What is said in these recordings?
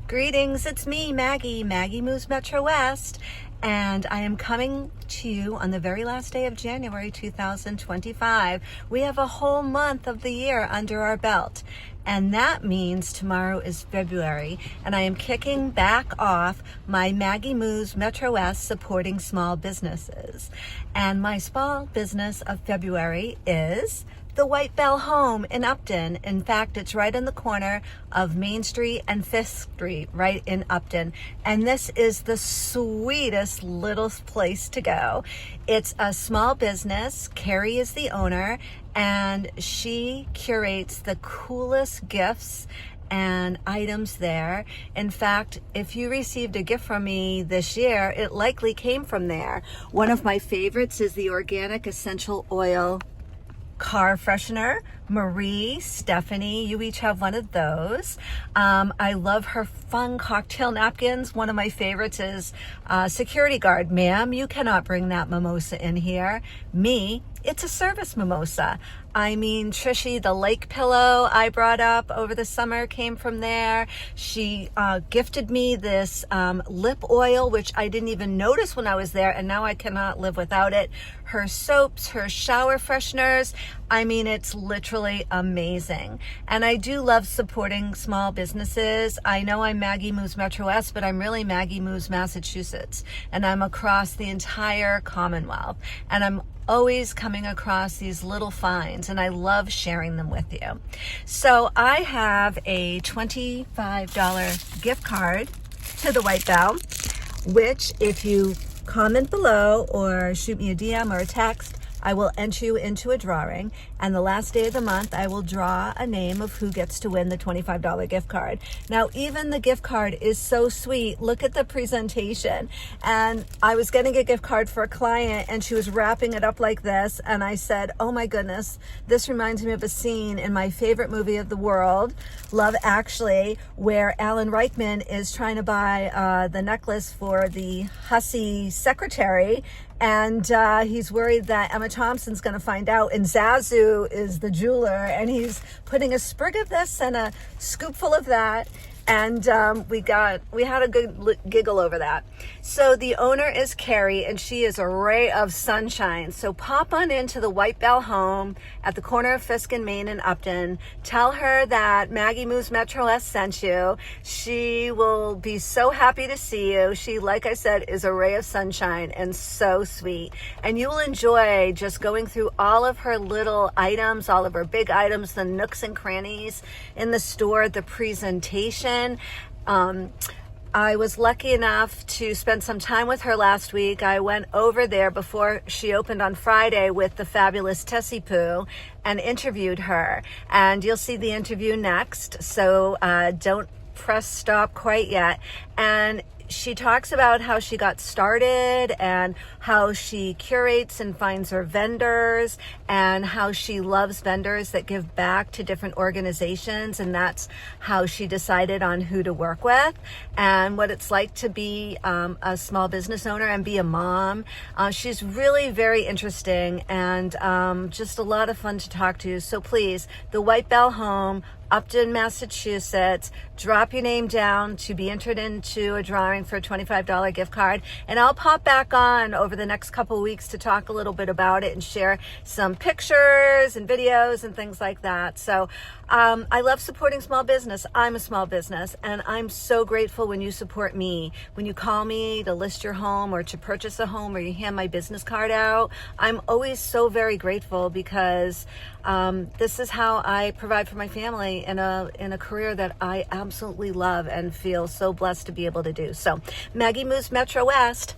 Greetings, it's me, Maggie Moves Metro West, and I am coming to you on the very last day of January 2025. We have a whole month of the year under our belt, and that means tomorrow is February, and I am kicking back off my Maggie Moves Metro West supporting small businesses. And my small business of February is the White Bell Home in Upton. In fact, it's right in the corner of Main Street and 5th Street, right in Upton. And this is the sweetest little place to go. It's a small business. Carrie is the owner, and she curates the coolest gifts and items there. In fact, if you received a gift from me this year, it likely came from there. One of my favorites is the Organic Essential Oil car freshener. Marie, Stephanie, you each have one of those. I love her fun cocktail napkins. One of my favorites is security guard. Ma'am, you cannot bring that mimosa in here. Me, it's a service mimosa. I mean, Trishy, the lake pillow I brought up over the summer came from there. She gifted me this lip oil, which I didn't even notice when I was there, and now I cannot live without it. Her soaps, her shower fresheners. I mean, it's literally amazing. And I do love supporting small businesses. I know I'm Maggie Moves Metro West, but I'm really Maggie Moves Massachusetts. And I'm across the entire Commonwealth. And I'm always coming across these little finds, and I love sharing them with you. So I have a $25 gift card to the White Bell, which if you comment below or shoot me a DM or a text, I will enter you into a drawing, and the last day of the month, I will draw a name of who gets to win the $25 gift card. Now, even the gift card is so sweet. Look at the presentation. And I was getting a gift card for a client, and she was wrapping it up like this, and I said, oh my goodness, this reminds me of a scene in my favorite movie of the world, Love Actually, where Alan Rickman is trying to buy the necklace for the hussy secretary, and he's worried that Emma Thompson's going to find out, and Zazu is the jeweler, and he's putting a sprig of this and a scoopful of that, and we had a good giggle over that. So the owner is Carrie, and she is a ray of sunshine. So pop on into the White Bell Home at the corner of Fisk and Main in Upton. Tell her that Maggie Moves Metro West sent you. She will be so happy to see you. She, like I said, is a ray of sunshine and so sweet. And you will enjoy just going through all of her little items, all of her big items, the nooks and crannies in the store, the presentation. I was lucky enough to spend some time with her last week. I went over there before she opened on Friday with the fabulous Tessie Poo and interviewed her. And you'll see the interview next, so don't press stop quite yet. And she talks about how she got started and how she curates and finds her vendors and how she loves vendors that give back to different organizations, and that's how she decided on who to work with and what it's like to be a small business owner and be a mom. She's really very interesting and just a lot of fun to talk to. So please, the White Bell Home, Upton, Massachusetts. Drop your name down to be entered into a drawing for a $25 gift card. And I'll pop back on over the next couple of weeks to talk a little bit about it and share some pictures and videos and things like that. So I love supporting small business. I'm a small business, and I'm so grateful when you support me. When you call me to list your home or to purchase a home, or you hand my business card out, I'm always so very grateful because this is how I provide for my family in a career that I absolutely love and feel so blessed to be able to do. So Maggie Moves Metro West.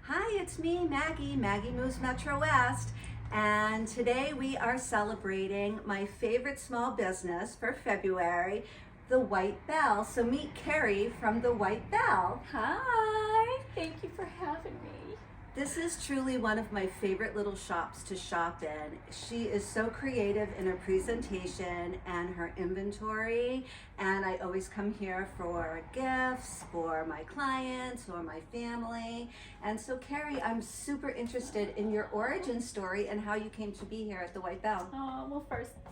Hi, it's me, Maggie Moves Metro West. And today we are celebrating my favorite small business for February, the White Bell. So meet Carrie from the White Bell. Hi, thank you for having me. This is truly one of my favorite little shops to shop in. She is so creative in her presentation and her inventory, and I always come here for gifts for my clients or my family. And so Carrie, I'm super interested in your origin story and how you came to be here at the White Bell. Oh, well,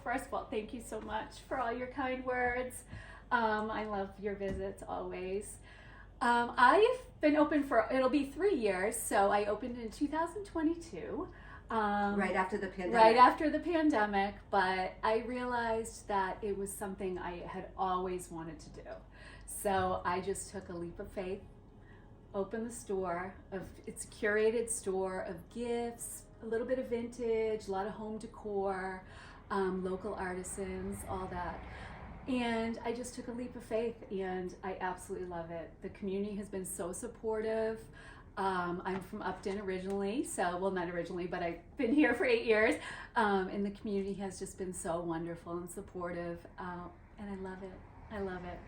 first of all, thank you so much for all your kind words. I love your visits always. I've been open it'll be 3 years, so I opened in 2022. Right after the pandemic. Right after the pandemic, but I realized that it was something I had always wanted to do. So I just took a leap of faith, opened the store. It's a curated store of gifts, a little bit of vintage, a lot of home decor, local artisans, all that. And I just took a leap of faith, and I absolutely love it. The community has been so supportive. I'm from Upton originally, so, well, not originally, but I've been here for 8 years. And the community has just been so wonderful and supportive, and I love it. I love it.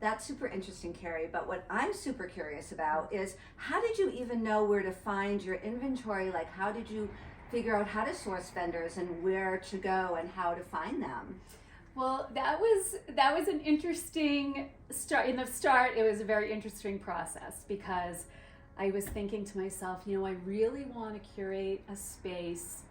That's super interesting, Carrie, but what I'm super curious about is how did you even know where to find your inventory? Like, how did you figure out how to source vendors and where to go and how to find them? Well, that was an interesting start. In the start, it was a very interesting process because I was thinking to myself, I really want to curate a space,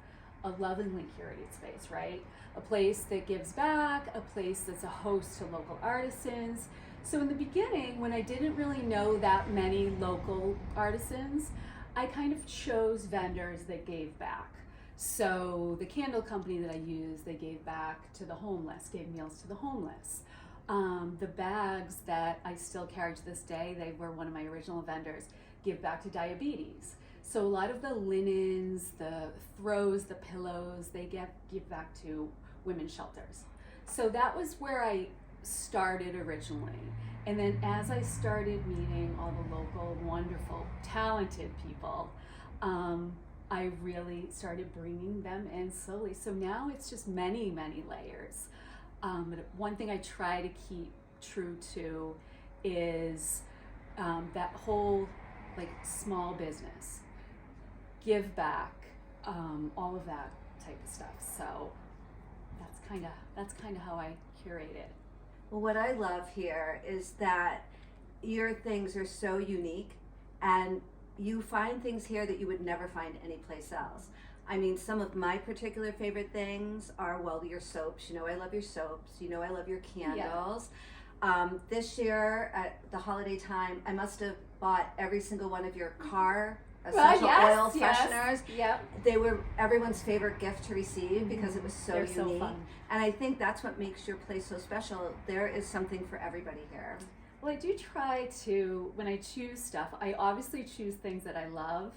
a lovingly curated space, right? A place that gives back, a place that's a host to local artisans. So in the beginning, when I didn't really know that many local artisans, I kind of chose vendors that gave back. So the candle company that I used, they gave back to the homeless, gave meals to the homeless. The bags that I still carry to this day, they were one of my original vendors, give back to diabetes. So a lot of the linens, the throws, the pillows, they give back to women's shelters. So that was where I started originally. And then as I started meeting all the local, wonderful, talented people, I really started bringing them in slowly. So now it's just many, many layers. But one thing I try to keep true to is that whole small business, give back, all of that type of stuff. So that's kind of how I curate it. Well, what I love here is that your things are so unique, and you find things here that you would never find anyplace else. I mean, some of my particular favorite things are, well, your soaps. I love your soaps. I love your candles. Yeah. This year at the holiday time, I must have bought every single one of your car essential oil fresheners. Yep. They were everyone's favorite gift to receive because it was so They're unique. So fun. And I think that's what makes your place so special. There is something for everybody here. Well, I do try to, when I choose stuff, I obviously choose things that I love.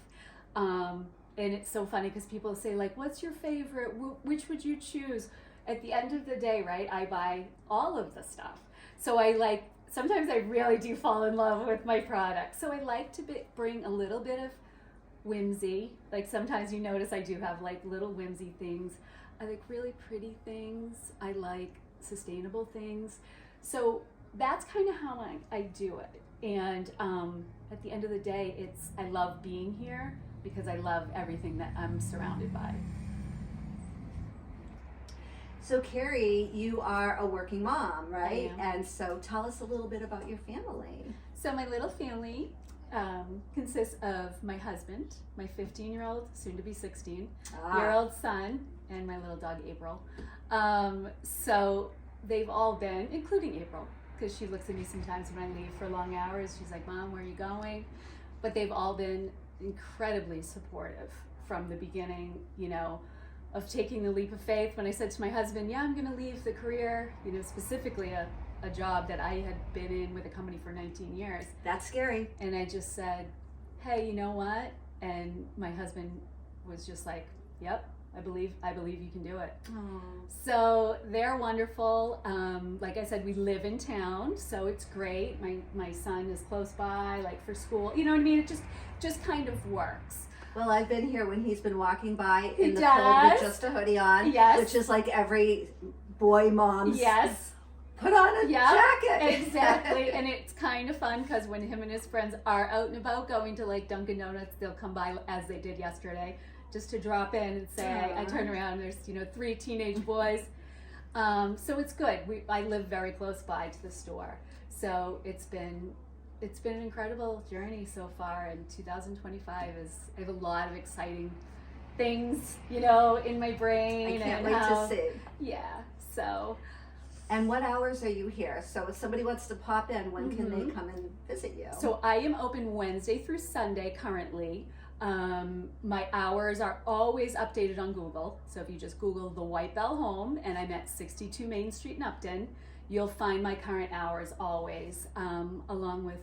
And it's so funny because people say, what's your favorite? Which would you choose? At the end of the day, right, I buy all of the stuff. So sometimes I really do fall in love with my product. So I like to bring a little bit of whimsy. Sometimes you notice I do have little whimsy things. I like really pretty things. I like sustainable things. So that's kind of how I do it. And at the end of the day, I love being here because I love everything that I'm surrounded by. So Carrie, you are a working mom, right? I am. And so tell us a little bit about your family. So my little family consists of my husband, my 15-year-old, soon to be 16-year-old son, and my little dog April. So they've all been, including April, because she looks at me sometimes when I leave for long hours. She's like, Mom, where are you going? But they've all been incredibly supportive from the beginning, of taking the leap of faith. When I said to my husband, I'm going to leave the career, specifically a job that I had been in with a company for 19 years. That's scary. And I just said, hey, you know what? And my husband was just like, yep, I believe you can do it. Aww. So they're wonderful. Like I said, we live in town, so it's great. My son is close by, for school. You know what I mean? It just kind of works. Well, I've been here when he's been walking by in the does. cold with just a hoodie on, Yes. which is like every boy mom's Yes. put on a jacket. Exactly. And it's kind of fun because when him and his friends are out and about going to like Dunkin' Donuts, they'll come by as they did yesterday just to drop in and say, I turn around and there's, 3 teenage boys. So it's good. I live very close by to the store. So it's been an incredible journey so far, and 2025 I have a lot of exciting things, in my brain. I can't wait to see. Yeah, so. And what hours are you here? So if somebody wants to pop in, when can they come and visit you? So I am open Wednesday through Sunday currently. My hours are always updated on Google. So if you just Google the White Bell Home, and I'm at 62 Main Street in Upton, you'll find my current hours always, along with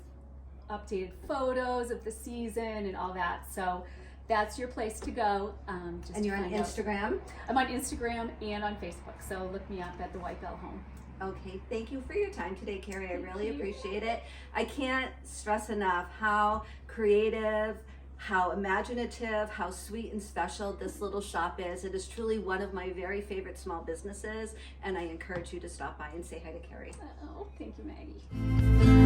updated photos of the season and all that. So that's your place to go. And you're on Instagram? I'm on Instagram and on Facebook. So look me up at the White Bell Home. Okay, thank you for your time today, Carrie. I really appreciate it. I can't stress enough how creative, how imaginative, how sweet and special this little shop is. It is truly one of my very favorite small businesses, and I encourage you to stop by and say hi to Carrie. Oh, thank you, Maggie.